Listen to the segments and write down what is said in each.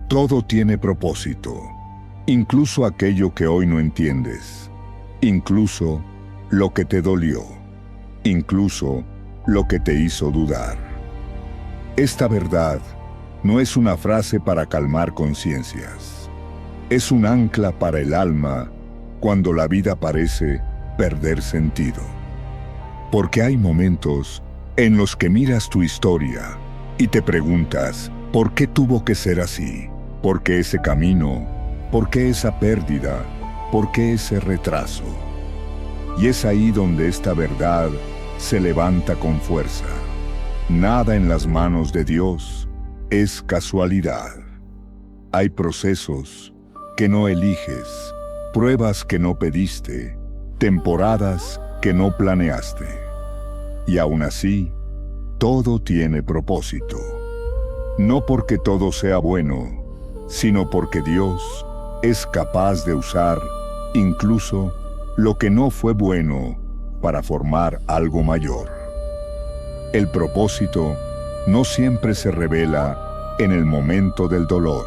Todo tiene propósito, incluso aquello que hoy no entiendes, incluso lo que te dolió, incluso lo que te hizo dudar. Esta verdad no es una frase para calmar conciencias. Es un ancla para el alma cuando la vida parece perder sentido. Porque hay momentos en los que miras tu historia y te preguntas, ¿por qué tuvo que ser así? ¿Por qué ese camino? ¿Por qué esa pérdida? ¿Por qué ese retraso? Y es ahí donde esta verdad se levanta con fuerza. Nada en las manos de Dios es casualidad. Hay procesos que no eliges, pruebas que no pediste, temporadas que no planeaste. Y aún así, todo tiene propósito. No porque todo sea bueno, sino porque Dios es capaz de usar incluso lo que no fue bueno para formar algo mayor. El propósito no siempre se revela en el momento del dolor.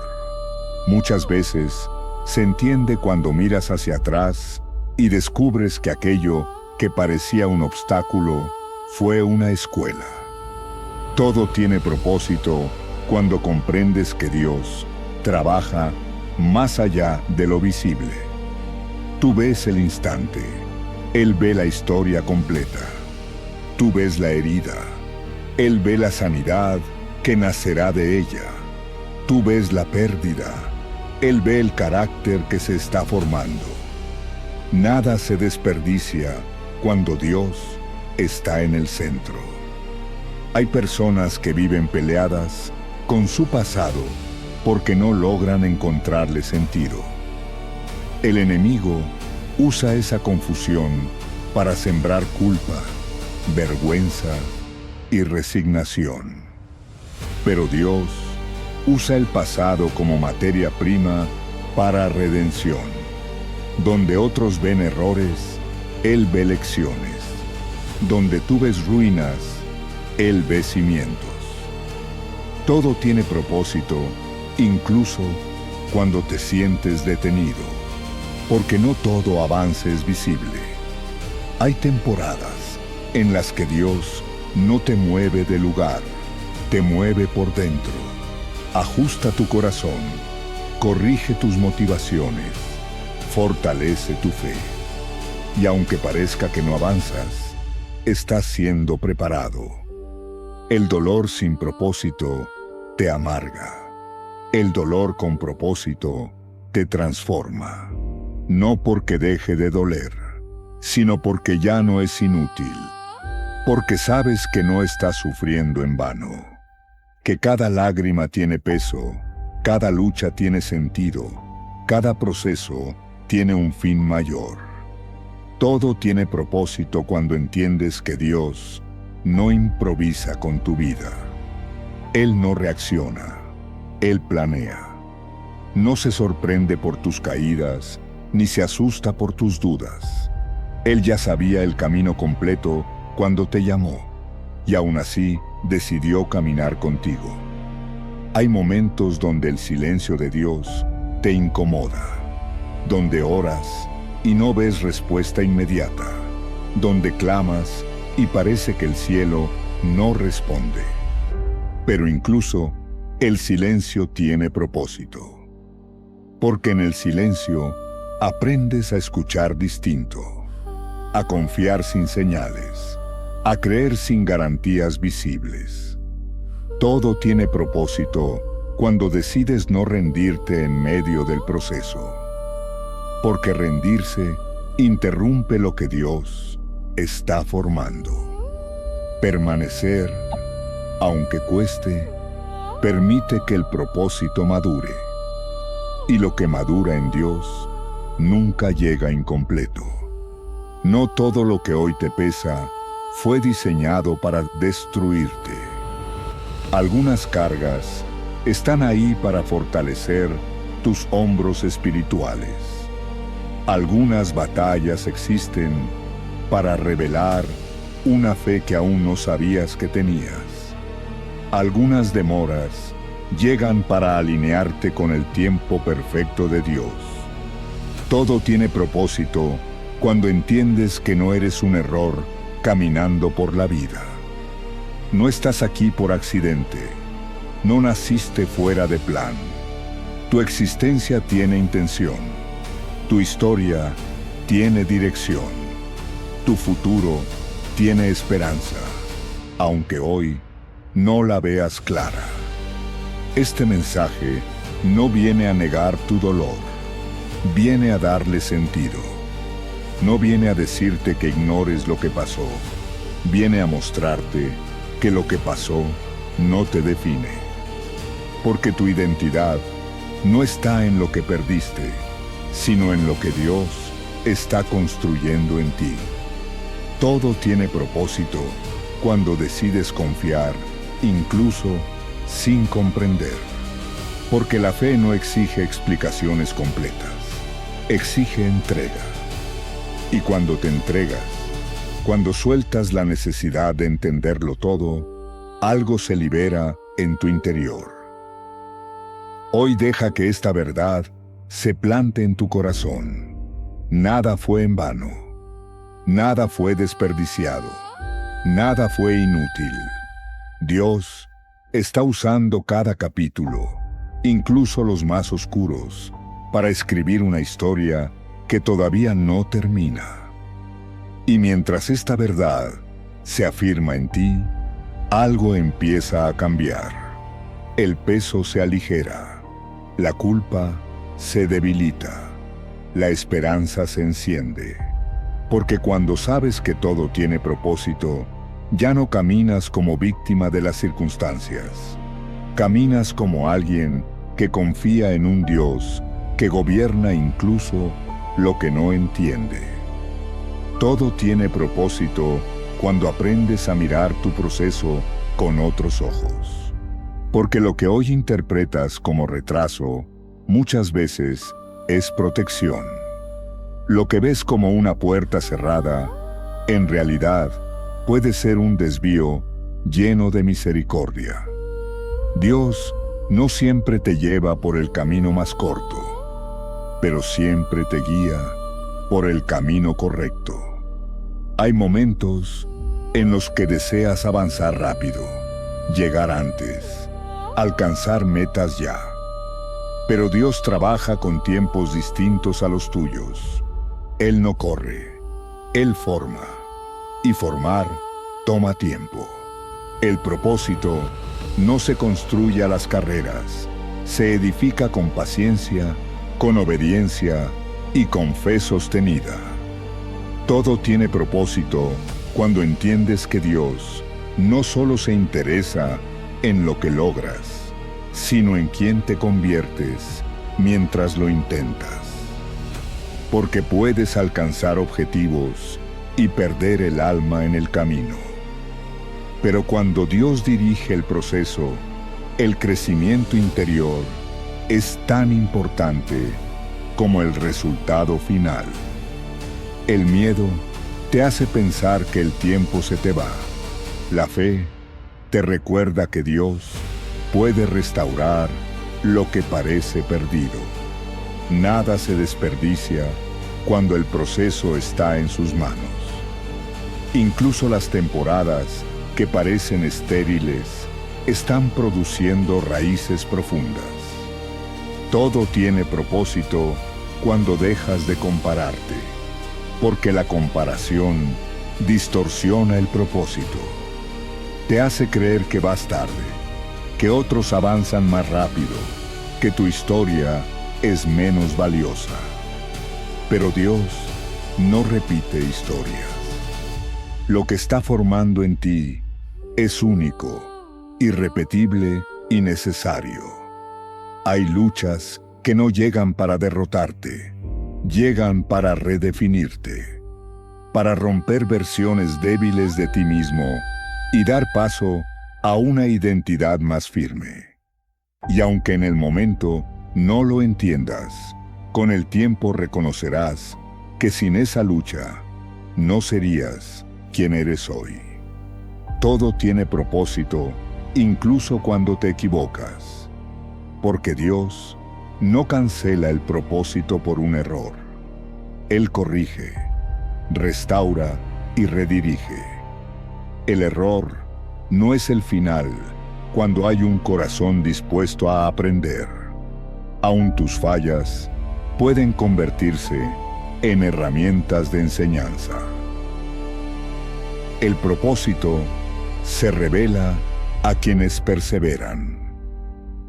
Muchas veces se entiende cuando miras hacia atrás y descubres que aquello que parecía un obstáculo fue una escuela. Todo tiene propósito cuando comprendes que Dios trabaja más allá de lo visible. Tú ves el instante, Él ve la historia completa. Tú ves la herida, Él ve la sanidad que nacerá de ella. Tú ves la pérdida, Él ve el carácter que se está formando. Nada se desperdicia cuando Dios está en el centro. Hay personas que viven peleadas con su pasado porque no logran encontrarle sentido. El enemigo usa esa confusión para sembrar culpa, vergüenza y resignación. Pero Dios usa el pasado como materia prima para redención. Donde otros ven errores, Él ve lecciones. Donde tú ves ruinas, Él ve cimientos. Todo tiene propósito, incluso cuando te sientes detenido, porque no todo avance es visible. Hay temporadas en las que Dios no te mueve de lugar, te mueve por dentro. Ajusta tu corazón, corrige tus motivaciones, fortalece tu fe. Y aunque parezca que no avanzas, estás siendo preparado. El dolor sin propósito te amarga. El dolor con propósito te transforma. No porque deje de doler, sino porque ya no es inútil. Porque sabes que no estás sufriendo en vano. Que cada lágrima tiene peso, cada lucha tiene sentido, cada proceso tiene un fin mayor. Todo tiene propósito cuando entiendes que Dios no improvisa con tu vida. Él no reacciona, Él planea. No se sorprende por tus caídas, ni se asusta por tus dudas. Él ya sabía el camino completo cuando te llamó, y aún así decidió caminar contigo. Hay momentos donde el silencio de Dios te incomoda, donde oras y no ves respuesta inmediata, donde clamas y parece que el cielo no responde. Pero incluso el silencio tiene propósito, porque en el silencio aprendes a escuchar distinto, a confiar sin señales, a creer sin garantías visibles. Todo tiene propósito cuando decides no rendirte en medio del proceso, porque rendirse interrumpe lo que Dios está formando. Permanecer, aunque cueste, permite que el propósito madure. Y lo que madura en Dios nunca llega incompleto. No todo lo que hoy te pesa fue diseñado para destruirte. Algunas cargas están ahí para fortalecer tus hombros espirituales. Algunas batallas existen para revelar una fe que aún no sabías que tenías. Algunas demoras llegan para alinearte con el tiempo perfecto de Dios. Todo tiene propósito cuando entiendes que no eres un error caminando por la vida. No estás aquí por accidente. No naciste fuera de plan. Tu existencia tiene intención. Tu historia tiene dirección. Tu futuro tiene esperanza, aunque hoy no la veas clara. Este mensaje no viene a negar tu dolor, viene a darle sentido. No viene a decirte que ignores lo que pasó, viene a mostrarte que lo que pasó no te define. Porque tu identidad no está en lo que perdiste, sino en lo que Dios está construyendo en ti. Todo tiene propósito cuando decides confiar, incluso sin comprender. Porque la fe no exige explicaciones completas, exige entrega. Y cuando te entregas, cuando sueltas la necesidad de entenderlo todo, algo se libera en tu interior. Hoy deja que esta verdad se plante en tu corazón. Nada fue en vano. Nada fue desperdiciado. Nada fue inútil. Dios está usando cada capítulo, incluso los más oscuros, para escribir una historia que todavía no termina. Y mientras esta verdad se afirma en ti, algo empieza a cambiar. El peso se aligera, la culpa se debilita, la esperanza se enciende. Porque cuando sabes que todo tiene propósito, ya no caminas como víctima de las circunstancias. Caminas como alguien que confía en un Dios que gobierna incluso lo que no entiende. Todo tiene propósito cuando aprendes a mirar tu proceso con otros ojos. Porque lo que hoy interpretas como retraso, muchas veces es protección. Lo que ves como una puerta cerrada, en realidad puede ser un desvío lleno de misericordia. Dios no siempre te lleva por el camino más corto, pero siempre te guía por el camino correcto. Hay momentos en los que deseas avanzar rápido, llegar antes, alcanzar metas ya. Pero Dios trabaja con tiempos distintos a los tuyos. Él no corre, Él forma. Y formar toma tiempo. El propósito no se construye a las carreras, se edifica con paciencia, con obediencia y con fe sostenida. Todo tiene propósito cuando entiendes que Dios no solo se interesa en lo que logras, sino en quién te conviertes mientras lo intentas. Porque puedes alcanzar objetivos y perder el alma en el camino. Pero cuando Dios dirige el proceso, el crecimiento interior es tan importante como el resultado final. El miedo te hace pensar que el tiempo se te va. La fe te recuerda que Dios puede restaurar lo que parece perdido. Nada se desperdicia cuando el proceso está en sus manos. Incluso las temporadas que parecen estériles están produciendo raíces profundas. Todo tiene propósito cuando dejas de compararte, porque la comparación distorsiona el propósito. Te hace creer que vas tarde, que otros avanzan más rápido, que tu historia es menos valiosa. Pero Dios no repite historias. Lo que está formando en ti es único, irrepetible y necesario. Hay luchas que no llegan para derrotarte, llegan para redefinirte, para romper versiones débiles de ti mismo y dar paso a una identidad más firme. Y aunque en el momento no lo entiendas, con el tiempo reconocerás que sin esa lucha no serías quien eres hoy. Todo tiene propósito, incluso cuando te equivocas. porque Dios no cancela el propósito por un error. Él corrige, restaura y redirige. El error no es el final cuando hay un corazón dispuesto a aprender. Aún tus fallas pueden convertirse en herramientas de enseñanza. El propósito se revela a quienes perseveran,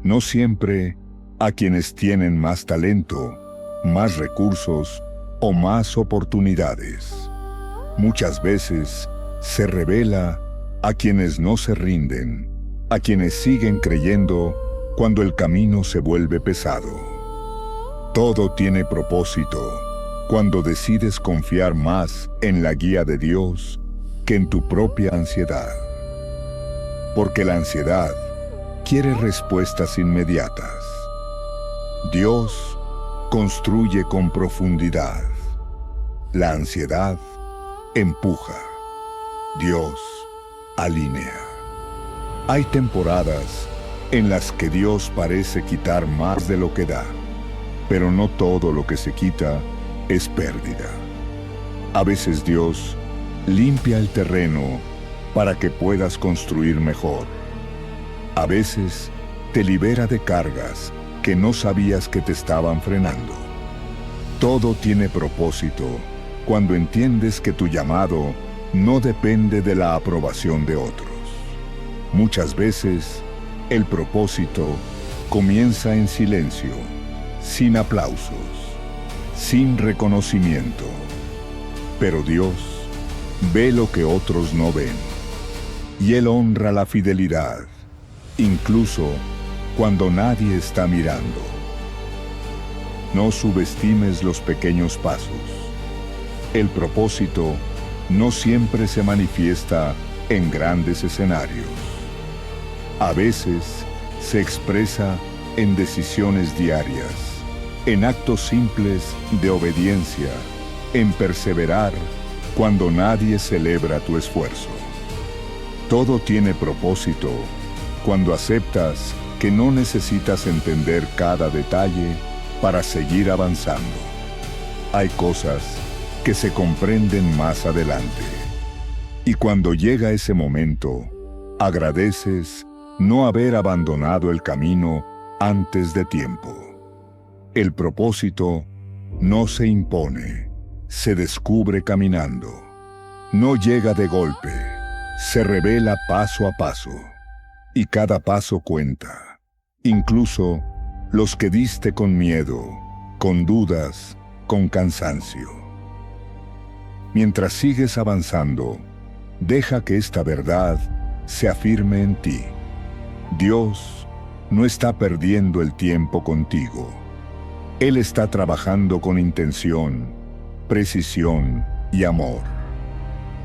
no siempre a quienes tienen más talento, más recursos o más oportunidades. Muchas veces se revela a quienes no se rinden, a quienes siguen creyendo cuando el camino se vuelve pesado. Todo tiene propósito cuando decides confiar más en la guía de Dios que en tu propia ansiedad. Porque la ansiedad quiere respuestas inmediatas. Dios construye con profundidad. La ansiedad empuja. Dios alinea. Hay temporadas en las que Dios parece quitar más de lo que da, pero no todo lo que se quita es pérdida. A veces Dios limpia el terreno para que puedas construir mejor. A veces te libera de cargas que no sabías que te estaban frenando. Todo tiene propósito cuando entiendes que tu llamado no depende de la aprobación de otros. Muchas veces, el propósito comienza en silencio, sin aplausos, sin reconocimiento. Pero Dios ve lo que otros no ven, y Él honra la fidelidad, incluso cuando nadie está mirando. No subestimes los pequeños pasos. El propósito no siempre se manifiesta en grandes escenarios. A veces se expresa en decisiones diarias, en actos simples de obediencia, en perseverar cuando nadie celebra tu esfuerzo. Todo tiene propósito cuando aceptas que no necesitas entender cada detalle para seguir avanzando. Hay cosas que se comprenden más adelante. Y cuando llega ese momento, agradeces no haber abandonado el camino antes de tiempo. El propósito no se impone, se descubre caminando. No llega de golpe, se revela paso a paso. Y cada paso cuenta, incluso los que diste con miedo, con dudas, con cansancio. Mientras sigues avanzando, deja que esta verdad se afirme en ti. Dios no está perdiendo el tiempo contigo. Él está trabajando con intención, precisión y amor.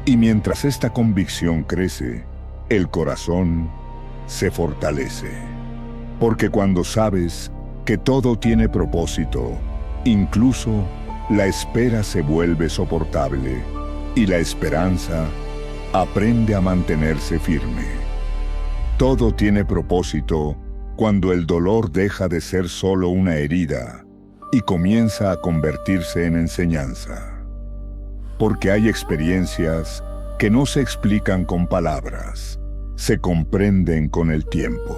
Y mientras esta convicción crece, el corazón se fortalece. Porque cuando sabes que todo tiene propósito, incluso la espera se vuelve soportable y la esperanza aprende a mantenerse firme. Todo tiene propósito cuando el dolor deja de ser solo una herida y comienza a convertirse en enseñanza. Porque hay experiencias que no se explican con palabras, se comprenden con el tiempo.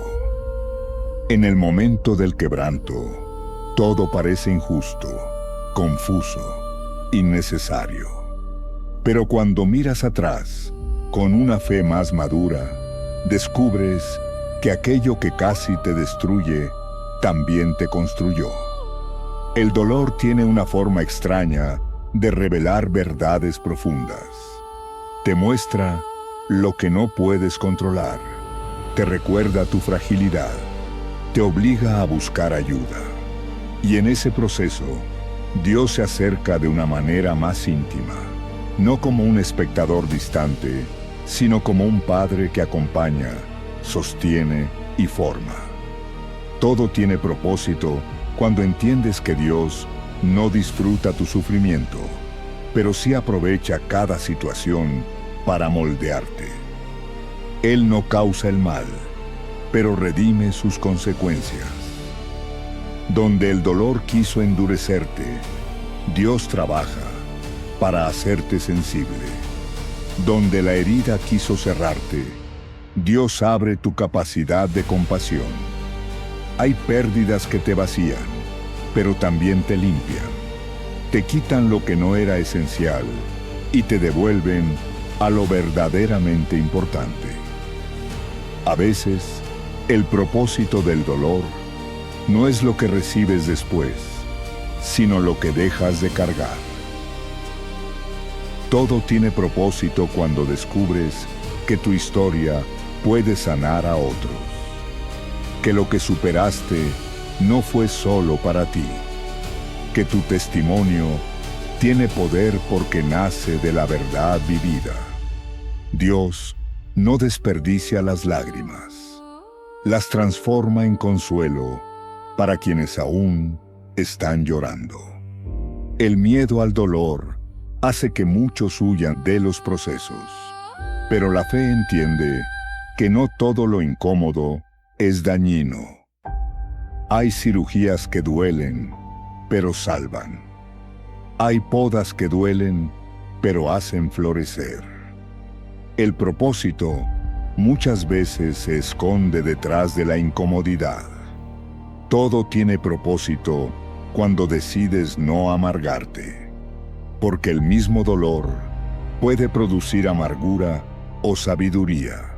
En el momento del quebranto, todo parece injusto, confuso, innecesario. Pero cuando miras atrás, con una fe más madura, descubres que aquello que casi te destruye, también te construyó. El dolor tiene una forma extraña de revelar verdades profundas. Te muestra lo que no puedes controlar, te recuerda tu fragilidad, te obliga a buscar ayuda. Y en ese proceso, Dios se acerca de una manera más íntima, no como un espectador distante, sino como un padre que acompaña, sostiene y forma. Todo tiene propósito cuando entiendes que Dios no disfruta tu sufrimiento, pero sí aprovecha cada situación para moldearte. Él no causa el mal, pero redime sus consecuencias. Donde el dolor quiso endurecerte, Dios trabaja para hacerte sensible. Donde la herida quiso cerrarte, Dios abre tu capacidad de compasión. Hay pérdidas que te vacían, pero también te limpian. Te quitan lo que no era esencial y te devuelven a lo verdaderamente importante. A veces, el propósito del dolor no es lo que recibes después, sino lo que dejas de cargar. Todo tiene propósito cuando descubres que tu historia puede sanar a otros. Que lo que superaste no fue solo para ti. Que tu testimonio tiene poder porque nace de la verdad vivida. Dios no desperdicia las lágrimas. Las transforma en consuelo para quienes aún están llorando. El miedo al dolor hace que muchos huyan de los procesos, pero la fe entiende que no todo lo incómodo es dañino. Hay cirugías que duelen, pero salvan. Hay podas que duelen, pero hacen florecer. El propósito muchas veces se esconde detrás de la incomodidad. Todo tiene propósito cuando decides no amargarte, porque el mismo dolor puede producir amargura o sabiduría.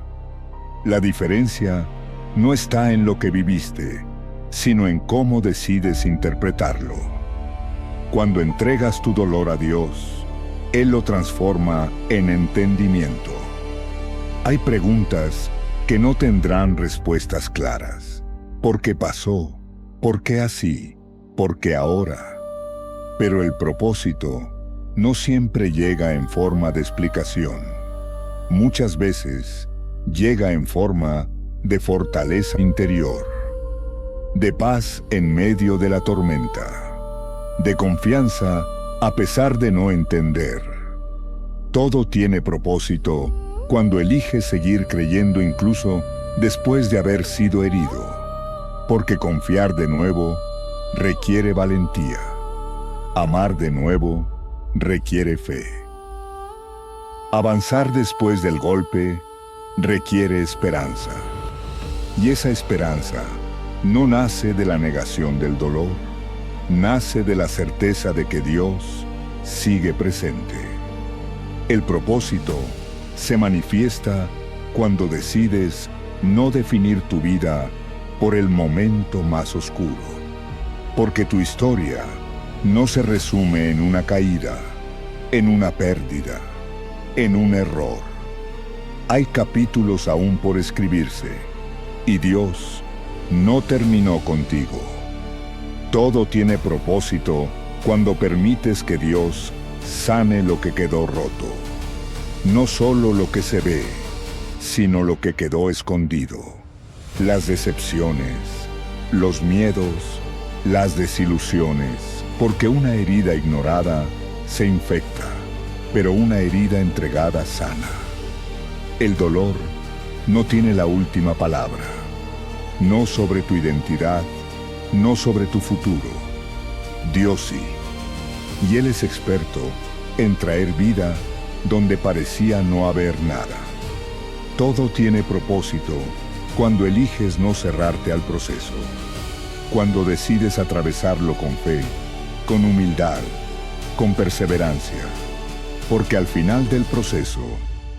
La diferencia no está en lo que viviste, sino en cómo decides interpretarlo. Cuando entregas tu dolor a Dios, Él lo transforma en entendimiento. Hay preguntas que no tendrán respuestas claras. ¿Por qué pasó? ¿Por qué así? ¿Por qué ahora? Pero el propósito no siempre llega en forma de explicación. Muchas veces llega en forma de fortaleza interior, de paz en medio de la tormenta, de confianza a pesar de no entender. Todo tiene propósito cuando eliges seguir creyendo incluso después de haber sido herido, porque confiar de nuevo requiere valentía. Amar de nuevo requiere fe. Avanzar después del golpe requiere esperanza. Y esa esperanza no nace de la negación del dolor, nace de la certeza de que Dios sigue presente. El propósito se manifiesta cuando decides no definir tu vida por el momento más oscuro, porque tu historia no se resume en una caída, en una pérdida, en un error. Hay capítulos aún por escribirse, y Dios no terminó contigo. Todo tiene propósito cuando permites que Dios sane lo que quedó roto. No solo lo que se ve, sino lo que quedó escondido. Las decepciones, los miedos, las desilusiones, porque una herida ignorada se infecta, pero una herida entregada sana. El dolor no tiene la última palabra, no sobre tu identidad, no sobre tu futuro. Dios sí, y Él es experto en traer vida donde parecía no haber nada. Todo tiene propósito cuando eliges no cerrarte al proceso, cuando decides atravesarlo con fe, con humildad, con perseverancia, porque al final del proceso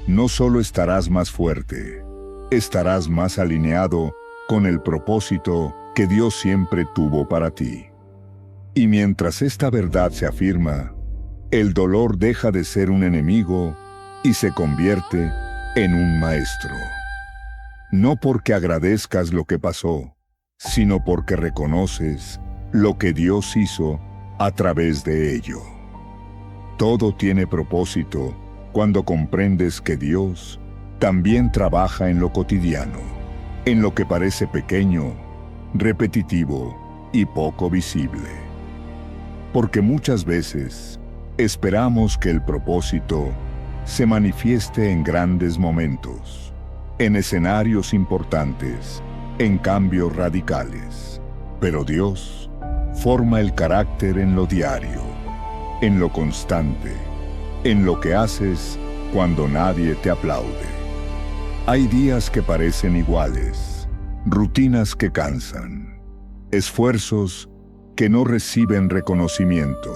no solo estarás más fuerte, estarás más alineado con el propósito que Dios siempre tuvo para ti. Y mientras esta verdad se afirma, el dolor deja de ser un enemigo y se convierte en un maestro. No porque agradezcas lo que pasó, sino porque reconoces lo que Dios hizo a través de ello. Todo tiene propósito cuando comprendes que Dios también trabaja en lo cotidiano, en lo que parece pequeño, repetitivo y poco visible. Porque muchas veces esperamos que el propósito se manifieste en grandes momentos, en escenarios importantes, en cambios radicales. Pero Dios forma el carácter en lo diario, en lo constante, en lo que haces cuando nadie te aplaude. Hay días que parecen iguales, rutinas que cansan, esfuerzos que no reciben reconocimiento,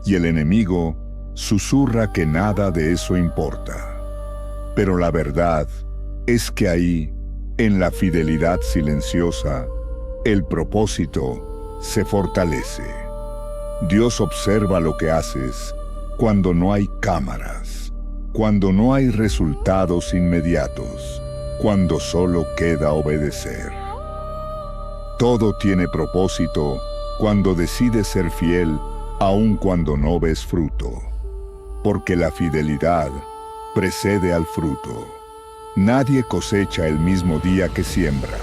y el enemigo susurra que nada de eso importa. Pero la verdad es que ahí, en la fidelidad silenciosa, el propósito se fortalece. Dios observa lo que haces cuando no hay cámaras, cuando no hay resultados inmediatos, cuando solo queda obedecer. Todo tiene propósito cuando decides ser fiel, aun cuando no ves fruto, porque la fidelidad precede al fruto. Nadie cosecha el mismo día que siembra,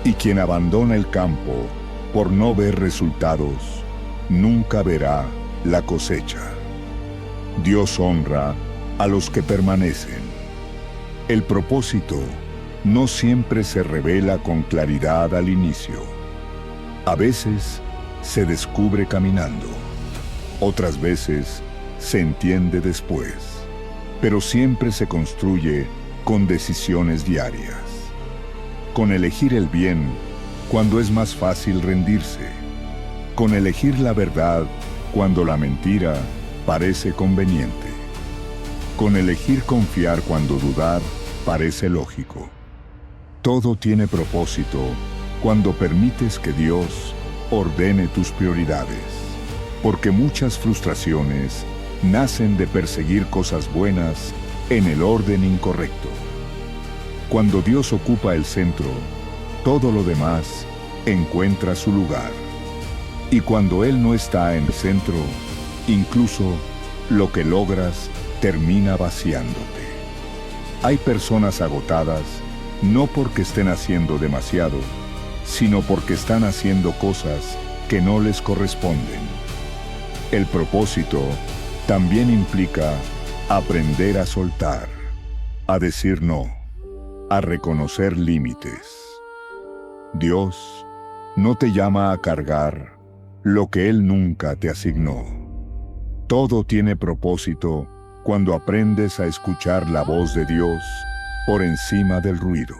y quien abandona el campo por no ver resultados, nunca verá la cosecha. Dios honra a los que permanecen. El propósito no siempre se revela con claridad al inicio. A veces se descubre caminando, otras veces se entiende después, pero siempre se construye con decisiones diarias, con elegir el bien cuando es más fácil rendirse, con elegir la verdad cuando la mentira parece conveniente, con elegir confiar cuando dudar parece lógico. Todo tiene propósito cuando permites que Dios ordene tus prioridades, porque muchas frustraciones nacen de perseguir cosas buenas en el orden incorrecto. Cuando Dios ocupa el centro, todo lo demás encuentra su lugar. Y cuando Él no está en el centro, incluso lo que logras termina vaciándote. Hay personas agotadas no porque estén haciendo demasiado, sino porque están haciendo cosas que no les corresponden. El propósito también implica aprender a soltar, a decir no, a reconocer límites. Dios no te llama a cargar lo que Él nunca te asignó. Todo tiene propósito cuando aprendes a escuchar la voz de Dios por encima del ruido.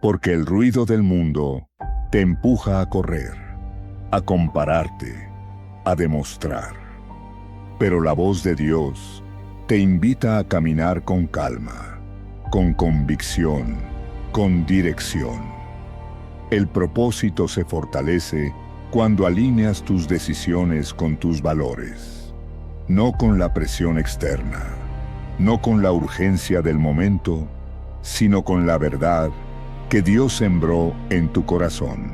Porque el ruido del mundo te empuja a correr, a compararte, a demostrar. Pero la voz de Dios te invita a caminar con calma, con convicción, con dirección. El propósito se fortalece cuando alineas tus decisiones con tus valores, no con la presión externa, no con la urgencia del momento, sino con la verdad que Dios sembró en tu corazón.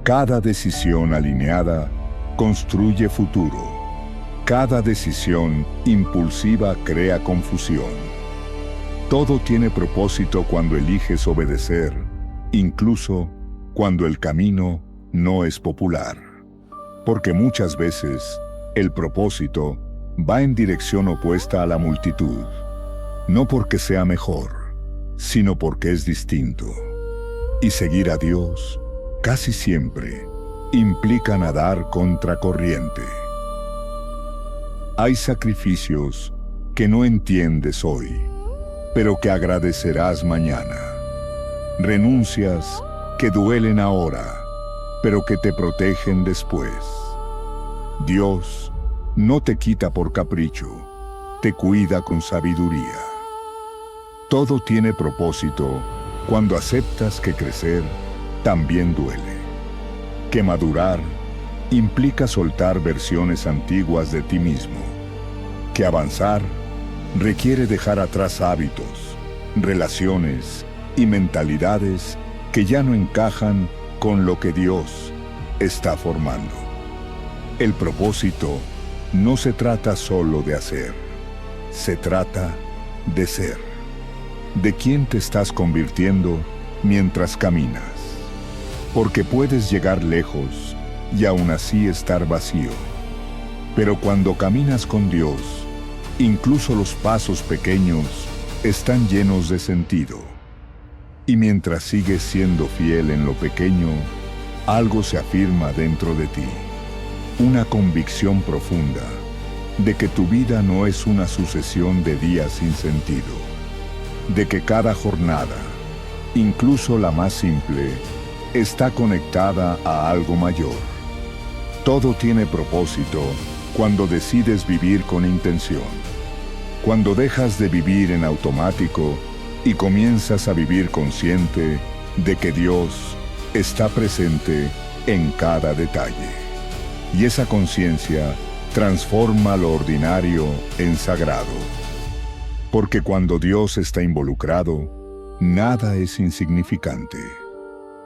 Cada decisión alineada construye futuro. Cada decisión impulsiva crea confusión. Todo tiene propósito cuando eliges obedecer, incluso cuando el camino no es popular. Porque muchas veces el propósito va en dirección opuesta a la multitud, no porque sea mejor, sino porque es distinto. Y seguir a Dios casi siempre implica nadar contracorriente. Hay sacrificios que no entiendes hoy, pero que agradecerás mañana. Renuncias que duelen ahora, pero que te protegen después. Dios no te quita por capricho, te cuida con sabiduría. Todo tiene propósito cuando aceptas que crecer también duele. Que madurar implica soltar versiones antiguas de ti mismo. Que avanzar requiere dejar atrás hábitos, relaciones y mentalidades que ya no encajan con lo que Dios está formando. El propósito no se trata solo de hacer, se trata de ser. ¿De quién te estás convirtiendo mientras caminas? Porque puedes llegar lejos y aún así estar vacío. Pero cuando caminas con Dios, incluso los pasos pequeños están llenos de sentido. Y mientras sigues siendo fiel en lo pequeño, algo se afirma dentro de ti, una convicción profunda de que tu vida no es una sucesión de días sin sentido, de que cada jornada, incluso la más simple, está conectada a algo mayor. Todo tiene propósito cuando decides vivir con intención, cuando dejas de vivir en automático y comienzas a vivir consciente de que Dios está presente en cada detalle. Y esa conciencia transforma lo ordinario en sagrado. Porque cuando Dios está involucrado, nada es insignificante,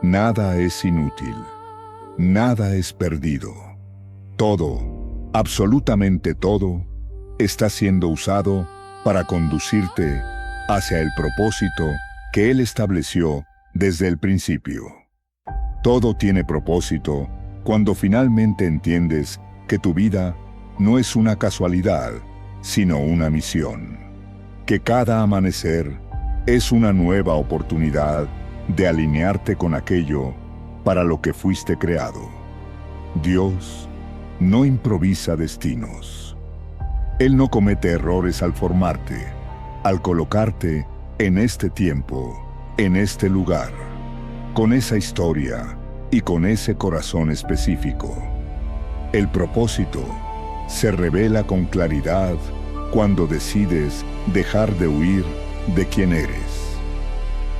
nada es inútil, nada es perdido. Todo, absolutamente todo, está siendo usado para conducirte hacia el propósito que Él estableció desde el principio. Todo tiene propósito cuando finalmente entiendes que tu vida no es una casualidad, sino una misión. Que cada amanecer es una nueva oportunidad de alinearte con aquello para lo que fuiste creado. Dios no improvisa destinos. Él no comete errores al formarte, al colocarte en este tiempo, en este lugar, con esa historia y con ese corazón específico. El propósito se revela con claridad cuando decides dejar de huir de quién eres.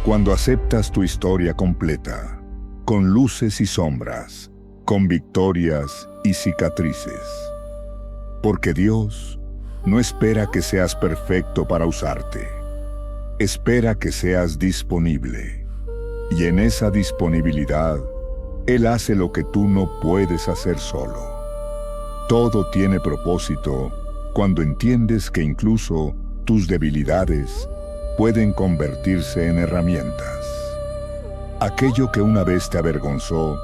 Cuando aceptas tu historia completa, con luces y sombras, con victorias y cicatrices. Porque Dios no espera que seas perfecto para usarte. Espera que seas disponible. Y en esa disponibilidad, Él hace lo que tú no puedes hacer solo. Todo tiene propósito cuando entiendes que incluso tus debilidades pueden convertirse en herramientas. Aquello que una vez te avergonzó,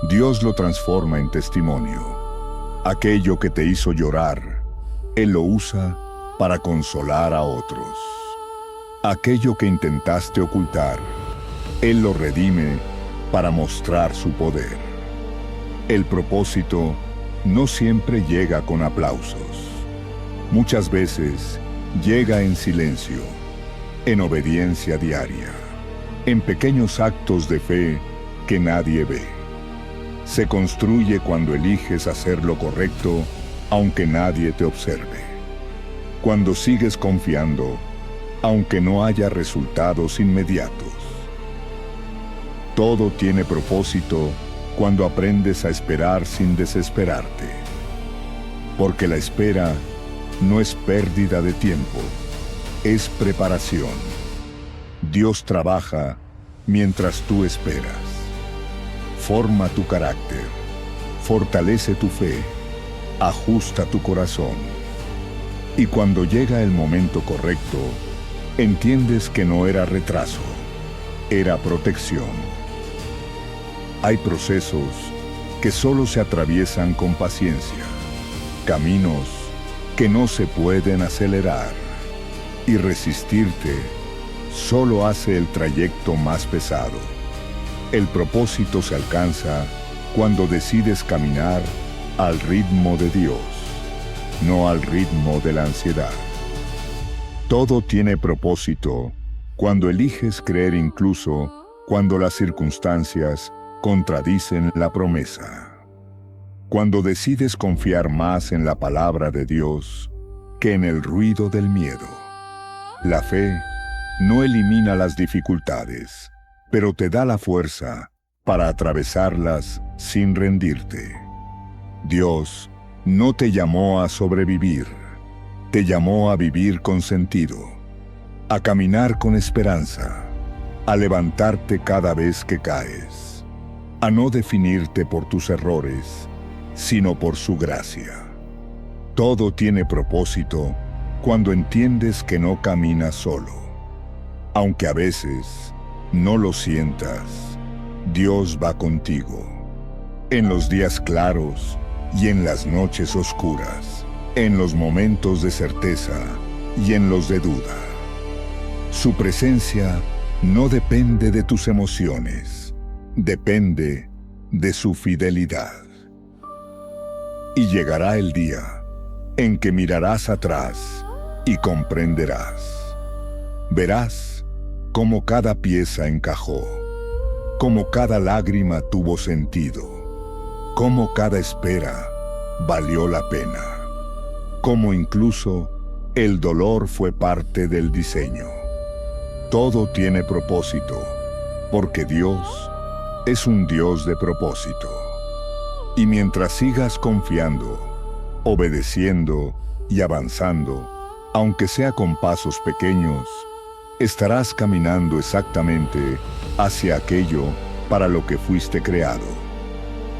Dios lo transforma en testimonio. Aquello que te hizo llorar, Él lo usa para consolar a otros. Aquello que intentaste ocultar, Él lo redime para mostrar su poder. El propósito no siempre llega con aplausos. Muchas veces llega en silencio, en obediencia diaria, en pequeños actos de fe que nadie ve. Se construye cuando eliges hacer lo correcto, aunque nadie te observe. Cuando sigues confiando, aunque no haya resultados inmediatos. Todo tiene propósito cuando aprendes a esperar sin desesperarte. Porque la espera no es pérdida de tiempo, es preparación. Dios trabaja mientras tú esperas. Forma tu carácter, fortalece tu fe, ajusta tu corazón. Y cuando llega el momento correcto, entiendes que no era retraso, era protección. Hay procesos que solo se atraviesan con paciencia, caminos que no se pueden acelerar, y resistirte solo hace el trayecto más pesado. El propósito se alcanza cuando decides caminar al ritmo de Dios, no al ritmo de la ansiedad. Todo tiene propósito cuando eliges creer incluso cuando las circunstancias contradicen la promesa. Cuando decides confiar más en la palabra de Dios que en el ruido del miedo. La fe no elimina las dificultades, pero te da la fuerza para atravesarlas sin rendirte. Dios no te llamó a sobrevivir, te llamó a vivir con sentido, a caminar con esperanza, a levantarte cada vez que caes, a no definirte por tus errores, sino por su gracia. Todo tiene propósito cuando entiendes que no caminas solo. Aunque a veces no lo sientas, Dios va contigo. En los días claros y en las noches oscuras, en los momentos de certeza y en los de duda. Su presencia no depende de tus emociones, depende de su fidelidad. Y llegará el día en que mirarás atrás y comprenderás. Verás cómo cada pieza encajó, cómo cada lágrima tuvo sentido, cómo cada espera valió la pena, cómo incluso el dolor fue parte del diseño. Todo tiene propósito, porque Dios es un Dios de propósito. Y mientras sigas confiando, obedeciendo y avanzando, aunque sea con pasos pequeños, estarás caminando exactamente hacia aquello para lo que fuiste creado.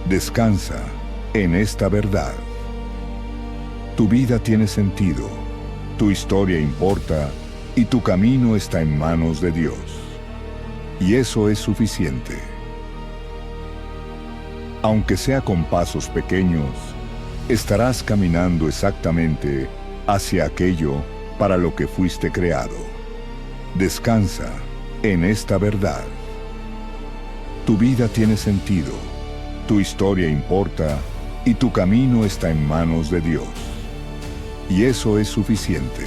Descansa en esta verdad. Tu vida tiene sentido, tu historia importa y tu camino está en manos de Dios. Y eso es suficiente. Aunque sea con pasos pequeños, estarás caminando exactamente hacia aquello para lo que fuiste creado. Descansa en esta verdad. Tu vida tiene sentido, tu historia importa y tu camino está en manos de Dios. Y eso es suficiente.